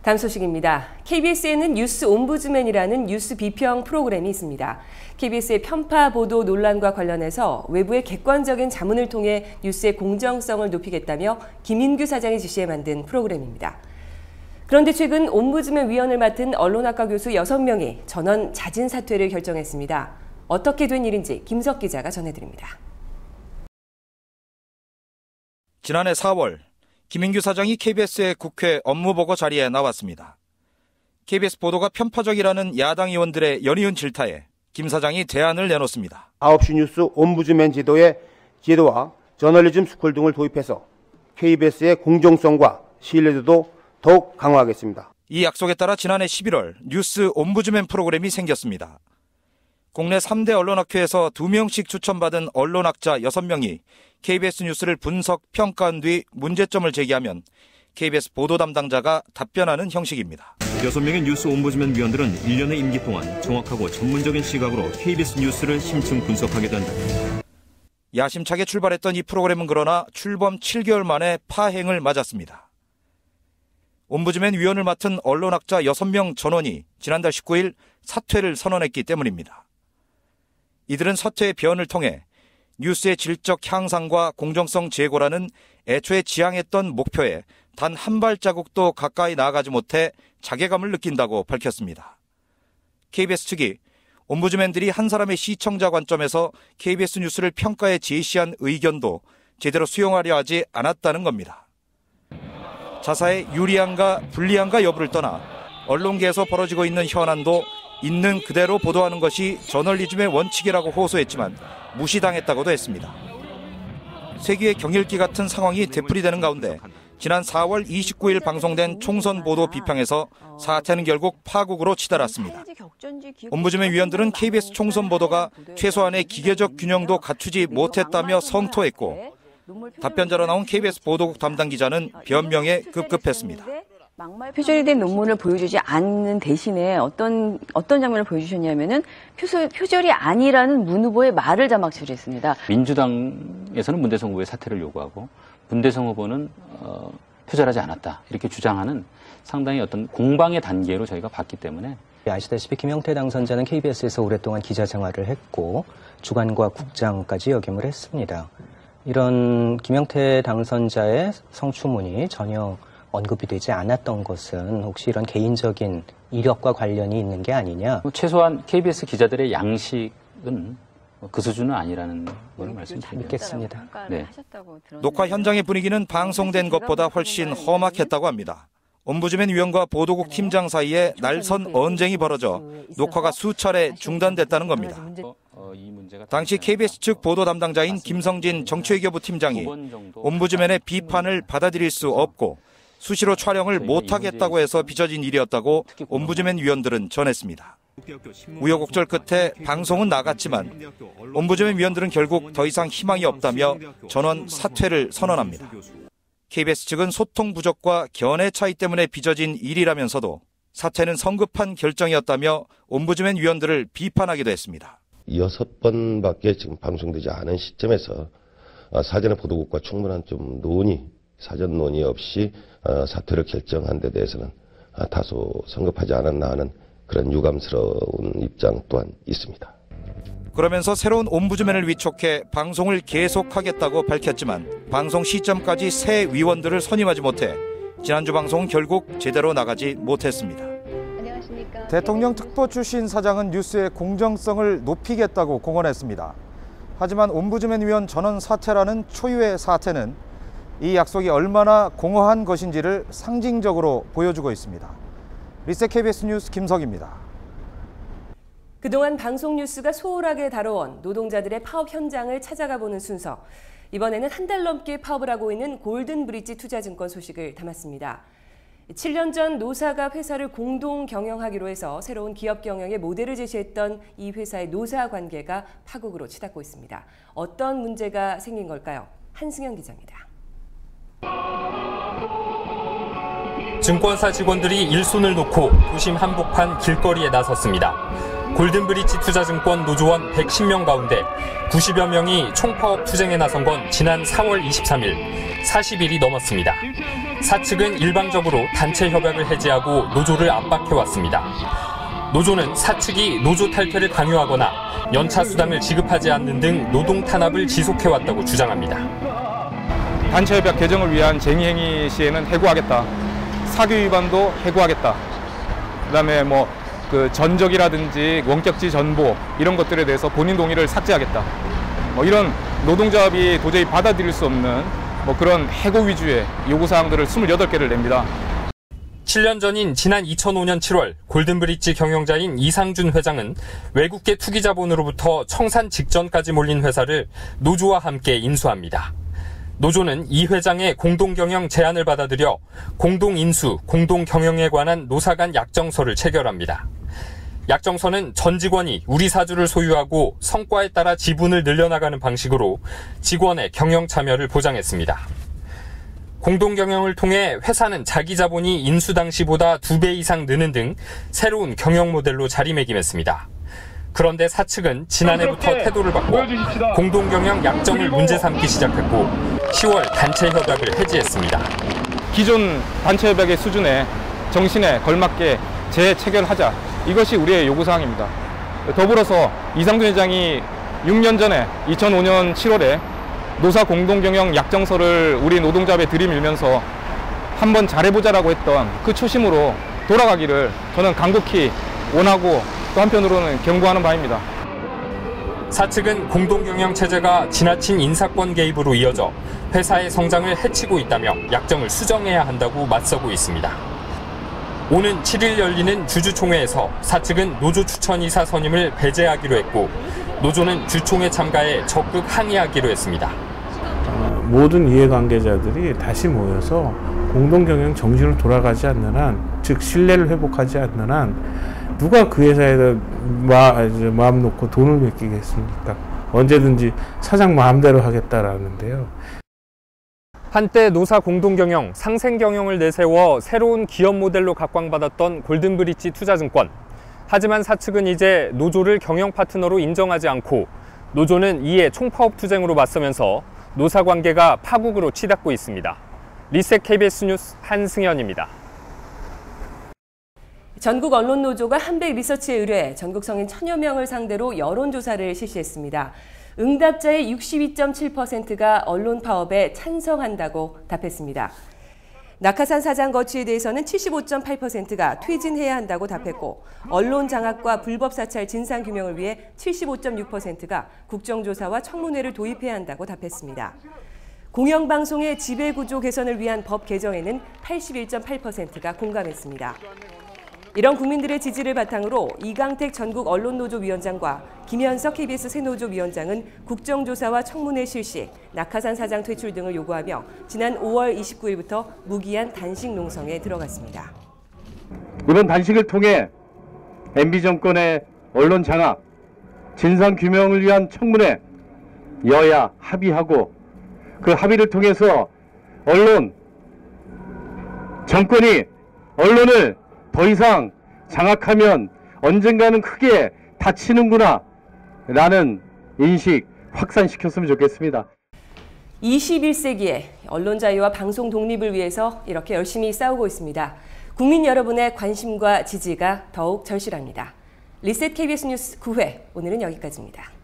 다음 소식입니다. KBS에는 뉴스 옴부즈맨이라는 뉴스 비평 프로그램이 있습니다. KBS의 편파 보도 논란과 관련해서 외부의 객관적인 자문을 통해 뉴스의 공정성을 높이겠다며 김인규 사장이 지시해 만든 프로그램입니다. 그런데 최근 옴부즈맨 위원을 맡은 언론학과 교수 6명이 전원 자진 사퇴를 결정했습니다. 어떻게 된 일인지 김석 기자가 전해드립니다. 지난해 4월 김인규 사장이 KBS의 국회 업무보고 자리에 나왔습니다. KBS 보도가 편파적이라는 야당 의원들의 연이은 질타에 김 사장이 대안을 내놓습니다. 9시 뉴스 옴부즈맨 제도와 저널리즘 스쿨 등을 도입해서 KBS의 공정성과 신뢰도도 더욱 강화하겠습니다. 이 약속에 따라 지난해 11월 뉴스 옴부즈맨 프로그램이 생겼습니다. 국내 3대 언론학회에서 2명씩 추천받은 언론학자 6명이 KBS 뉴스를 분석, 평가한 뒤 문제점을 제기하면 KBS 보도 담당자가 답변하는 형식입니다. 6명의 뉴스 옴부즈맨 위원들은 1년의 임기 동안 정확하고 전문적인 시각으로 KBS 뉴스를 심층 분석하게 된다. 야심차게 출발했던 이 프로그램은 그러나 출범 7개월 만에 파행을 맞았습니다. 옴부즈맨 위원을 맡은 언론학자 6명 전원이 지난달 19일 사퇴를 선언했기 때문입니다. 이들은 사퇴의 변을 통해 뉴스의 질적 향상과 공정성 제고라는 애초에 지향했던 목표에 단 한 발자국도 가까이 나아가지 못해 자괴감을 느낀다고 밝혔습니다. KBS 측이 옴부즈맨들이 한 사람의 시청자 관점에서 KBS 뉴스를 평가해 제시한 의견도 제대로 수용하려 하지 않았다는 겁니다. 자사의 유리한가 불리한가 여부를 떠나 언론계에서 벌어지고 있는 현안도 있는 그대로 보도하는 것이 저널리즘의 원칙이라고 호소했지만 무시당했다고도 했습니다. 세기의 경일기 같은 상황이 되풀이되는 가운데 지난 4월 29일 방송된 총선 보도 비평에서 사태는 결국 파국으로 치달았습니다. 옴부즈맨 위원들은 KBS 총선 보도가 최소한의 기계적 균형도 갖추지 못했다며 성토했고 답변자로 나온 KBS 보도국 담당 기자는 변명에 급급했습니다. 표절이 된 논문을 보여주지 않는 대신에 어떤 장면을 보여주셨냐면은 표절이 아니라는 문 후보의 말을 자막 처리했습니다. 민주당에서는 문대성 후보의 사퇴를 요구하고 문대성 후보는 표절하지 않았다 이렇게 주장하는 상당히 어떤 공방의 단계로 저희가 봤기 때문에 아시다시피 김영태 당선자는 KBS에서 오랫동안 기자 생활을 했고 주간과 국장까지 역임을 했습니다. 이런 김영태 당선자의 성추문이 전혀 언급이 되지 않았던 것은 혹시 이런 개인적인 이력과 관련이 있는 게 아니냐? 최소한 KBS 기자들의 양식은 그 수준은 아니라는 걸 말씀드리겠습니다. 네. 녹화 현장의 분위기는 방송된 것보다 훨씬 험악했다고 합니다. 옴부즈맨 위원과 보도국 팀장 사이에 날선 언쟁이 벌어져 녹화가 수차례 중단됐다는 겁니다. 당시 KBS 측 보도 담당자인 김성진 정치외교부 팀장이 옴부즈맨의 비판을 받아들일 수 없고 수시로 촬영을 못하겠다고 해서 빚어진 일이었다고 옴부즈맨 위원들은 전했습니다. 우여곡절 끝에 방송은 나갔지만 옴부즈맨 위원들은 결국 더 이상 희망이 없다며 전원 사퇴를 선언합니다. KBS 측은 소통 부족과 견해 차이 때문에 빚어진 일이라면서도 사퇴는 성급한 결정이었다며 옴부즈맨 위원들을 비판하기도 했습니다. 6번밖에 지금 방송되지 않은 시점에서 사전에 보도국과 충분한 좀 사전 논의 없이 사퇴를 결정한 데 대해서는 다소 성급하지 않았나 하는 그런 유감스러운 입장 또한 있습니다. 그러면서 새로운 옴부즈맨을 위촉해 방송을 계속하겠다고 밝혔지만 방송 시점까지 새 위원들을 선임하지 못해 지난주 방송은 결국 제대로 나가지 못했습니다. 안녕하십니까. 대통령 특보 출신 사장은 뉴스의 공정성을 높이겠다고 공언했습니다. 하지만 옴부즈맨 위원 전원 사퇴라는 초유의 사태는 이 약속이 얼마나 공허한 것인지를 상징적으로 보여주고 있습니다. 리셋 KBS 뉴스 김석입니다. 그동안 방송 뉴스가 소홀하게 다뤄온 노동자들의 파업 현장을 찾아가 보는 순서. 이번에는 한 달 넘게 파업을 하고 있는 골든브릿지 투자증권 소식을 담았습니다. 7년 전 노사가 회사를 공동 경영하기로 해서 새로운 기업 경영의 모델을 제시했던 이 회사의 노사 관계가 파국으로 치닫고 있습니다. 어떤 문제가 생긴 걸까요? 한승현 기자입니다. 증권사 직원들이 일손을 놓고 도심 한복판 길거리에 나섰습니다. 골든브릿지 투자증권 노조원 110명 가운데 90여 명이 총파업 투쟁에 나선 건 지난 4월 23일, 40일이 넘었습니다. 사측은 일방적으로 단체 협약을 해지하고 노조를 압박해왔습니다. 노조는 사측이 노조 탈퇴를 강요하거나 연차 수당을 지급하지 않는 등 노동 탄압을 지속해왔다고 주장합니다. 단체 협약 개정을 위한 쟁의 행위 시에는 해고하겠다. 사규 위반도 해고하겠다. 그다음에 그 전적이라든지 원격지 전보 이런 것들에 대해서 본인 동의를 삭제하겠다. 이런 노동조합이 도저히 받아들일 수 없는 그런 해고 위주의 요구사항들을 28개를 냅니다. 7년 전인 지난 2005년 7월 골든브릿지 경영자인 이상준 회장은 외국계 투기 자본으로부터 청산 직전까지 몰린 회사를 노조와 함께 인수합니다. 노조는 이 회장의 공동경영 제안을 받아들여 공동인수, 공동경영에 관한 노사 간 약정서를 체결합니다. 약정서는 전 직원이 우리 사주를 소유하고 성과에 따라 지분을 늘려나가는 방식으로 직원의 경영 참여를 보장했습니다. 공동경영을 통해 회사는 자기 자본이 인수 당시보다 2배 이상 느는 등 새로운 경영 모델로 자리매김했습니다. 그런데 사측은 지난해부터 태도를 바꿔 공동경영 약정을 문제 삼기 시작했고 10월 단체 협약을 해지했습니다. 기존 단체 협약의 수준에 정신에 걸맞게 재체결하자. 이것이 우리의 요구사항입니다. 더불어서 이상준 회장이 6년 전에 2005년 7월에 노사 공동경영 약정서를 우리 노동조합에 들이밀면서 한번 잘해보자라고 했던 그 초심으로 돌아가기를 저는 간곡히 원하고 또 한편으로는 경고하는 바입니다. 사측은 공동경영 체제가 지나친 인사권 개입으로 이어져 회사의 성장을 해치고 있다며 약정을 수정해야 한다고 맞서고 있습니다. 오는 7일 열리는 주주총회에서 사측은 노조 추천이사 선임을 배제하기로 했고 노조는 주총회 참가에 적극 항의하기로 했습니다. 모든 이해관계자들이 다시 모여서 공동경영 정신으로 돌아가지 않는 한, 즉 신뢰를 회복하지 않는 한 누가 그 회사에다 마음 놓고 돈을 맡기겠습니까? 언제든지 사장 마음대로 하겠다라는데요. 한때 노사 공동경영, 상생경영을 내세워 새로운 기업 모델로 각광받았던 골든브릿지 투자증권. 하지만 사측은 이제 노조를 경영 파트너로 인정하지 않고 노조는 이에 총파업 투쟁으로 맞서면서 노사관계가 파국으로 치닫고 있습니다. 리셋 KBS 뉴스 한승현입니다. 전국 언론노조가 한백리서치에 의뢰해 전국 성인 1000여 명을 상대로 여론조사를 실시했습니다. 응답자의 62.7%가 언론 파업에 찬성한다고 답했습니다. 낙하산 사장 거취에 대해서는 75.8%가 퇴진해야 한다고 답했고 언론 장악과 불법 사찰 진상 규명을 위해 75.6%가 국정조사와 청문회를 도입해야 한다고 답했습니다. 공영방송의 지배구조 개선을 위한 법 개정에는 81.8%가 공감했습니다. 이런 국민들의 지지를 바탕으로 이강택 전국 언론노조위원장과 김현석 KBS 새노조위원장은 국정조사와 청문회 실시, 낙하산 사장 퇴출 등을 요구하며 지난 5월 29일부터 무기한 단식 농성에 들어갔습니다. 이번 단식을 통해 MB 정권의 언론 장악, 진상 규명을 위한 청문회, 여야 합의하고 그 합의를 통해서 정권이 언론을 더 이상 장악하면 언젠가는 크게 다치는구나 라는 인식 확산시켰으면 좋겠습니다. 21세기에 언론 자유와 방송 독립을 위해서 이렇게 열심히 싸우고 있습니다. 국민 여러분의 관심과 지지가 더욱 절실합니다. 리셋 KBS 뉴스 9회, 오늘은 여기까지입니다.